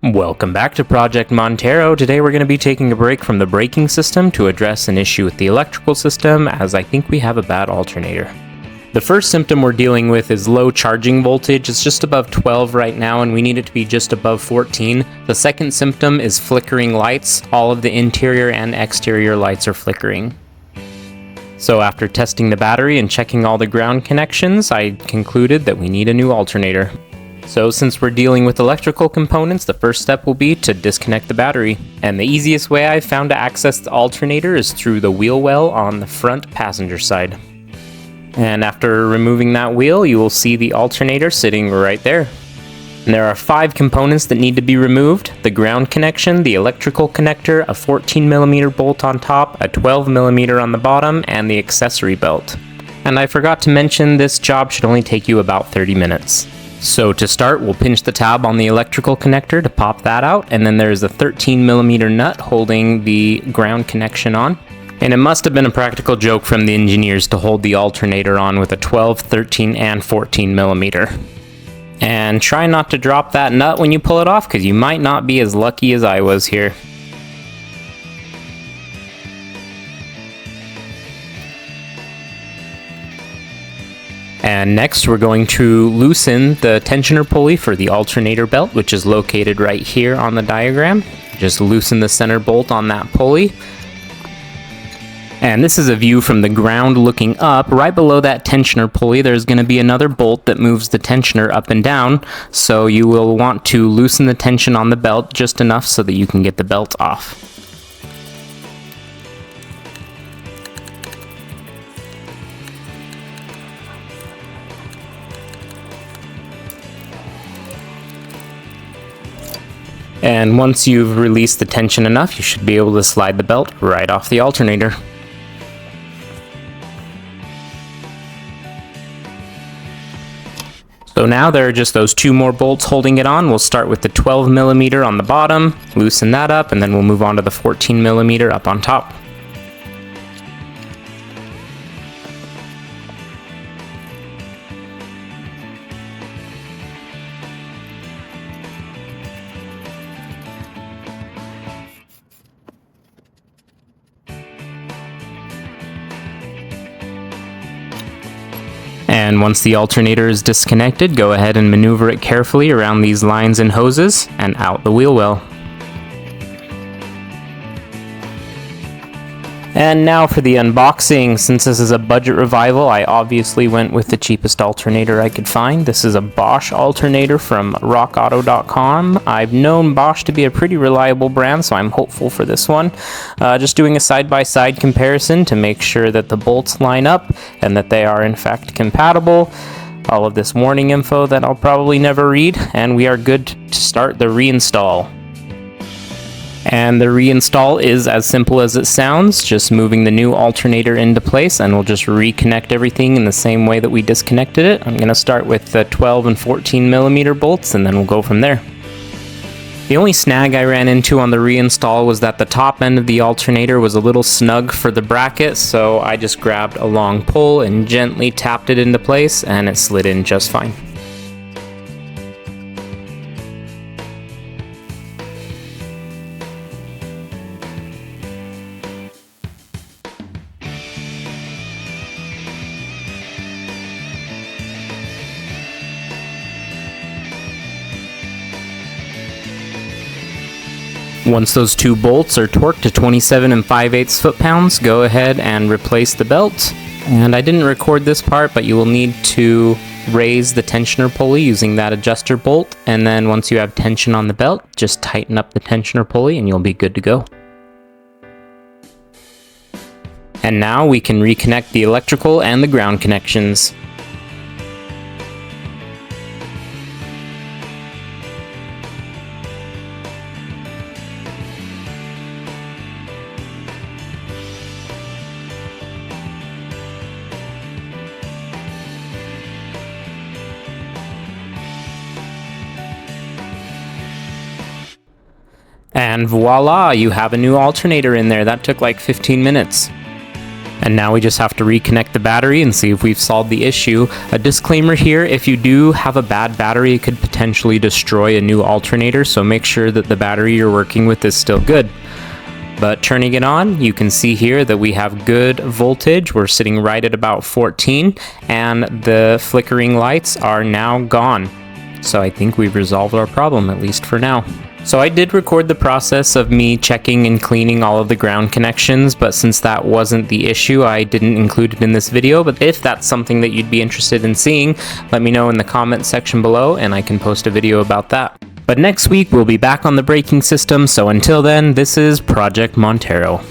Welcome back to Project Montero. Today we're going to be taking a break from the braking system to address an issue with the electrical system, as I think we have a bad alternator. The first symptom we're dealing with is low charging voltage. It's just above 12 right now and we need it to be just above 14. The second symptom is flickering lights. All of the interior and exterior lights are flickering. So after testing the battery and checking all the ground connections, I concluded that we need a new alternator. So since we're dealing with electrical components, the first step will be to disconnect the battery. And the easiest way I've found to access the alternator is through the wheel well on the front passenger side. And after removing that wheel, you will see the alternator sitting right there. And there are 5 components that need to be removed: the ground connection, the electrical connector, a 14mm bolt on top, a 12mm on the bottom, and the accessory belt. And I forgot to mention, this job should only take you about 30 minutes. So to start, we'll pinch the tab on the electrical connector to pop that out, and then there's a 13mm nut holding the ground connection on. And it must have been a practical joke from the engineers to hold the alternator on with a 12, 13, and 14mm. And try not to drop that nut when you pull it off, because you might not be as lucky as I was here. And next we're going to loosen the tensioner pulley for the alternator belt, which is located right here on the diagram. Just loosen the center bolt on that pulley. And this is a view from the ground looking up. Right below that tensioner pulley, there's going to be another bolt that moves the tensioner up and down. So you will want to loosen the tension on the belt just enough so that you can get the belt off. And once you've released the tension enough, you should be able to slide the belt right off the alternator. So now there are just those 2 more bolts holding it on. We'll start with the 12mm on the bottom, loosen that up, and then we'll move on to the 14mm up on top. And once the alternator is disconnected, go ahead and maneuver it carefully around these lines and hoses and out the wheel well. And now for the unboxing. Since this is a budget revival, I obviously went with the cheapest alternator I could find. This is a BOSCH alternator from rockauto.com. I've known BOSCH to be a pretty reliable brand, so I'm hopeful for this one. Just doing a side-by-side comparison to make sure that the bolts line up and that they are in fact compatible. All of this warning info that I'll probably never read, and we are good to start the reinstall. And the reinstall is as simple as it sounds, just moving the new alternator into place, and we'll just reconnect everything in the same way that we disconnected it. I'm going to start with the 12 and 14mm bolts, and then we'll go from there. The only snag I ran into on the reinstall was that the top end of the alternator was a little snug for the bracket, so I just grabbed a long pull and gently tapped it into place, and it slid in just fine. Once those 2 bolts are torqued to 27 5/8 foot-pounds, go ahead and replace the belt. And I didn't record this part, but you will need to raise the tensioner pulley using that adjuster bolt, and then once you have tension on the belt, just tighten up the tensioner pulley and you'll be good to go. And now we can reconnect the electrical and the ground connections. And voila, you have a new alternator in there. That took like 15 minutes. And now we just have to reconnect the battery and see if we've solved the issue. A disclaimer here, if you do have a bad battery, it could potentially destroy a new alternator, so make sure that the battery you're working with is still good. But turning it on, you can see here that we have good voltage. We're sitting right at about 14, and the flickering lights are now gone. So I think we've resolved our problem, at least for now. So I did record the process of me checking and cleaning all of the ground connections, but since that wasn't the issue, I didn't include it in this video. But if that's something that you'd be interested in seeing, let me know in the comment section below and I can post a video about that. But next week we'll be back on the braking system, so until then, this is Project Montero.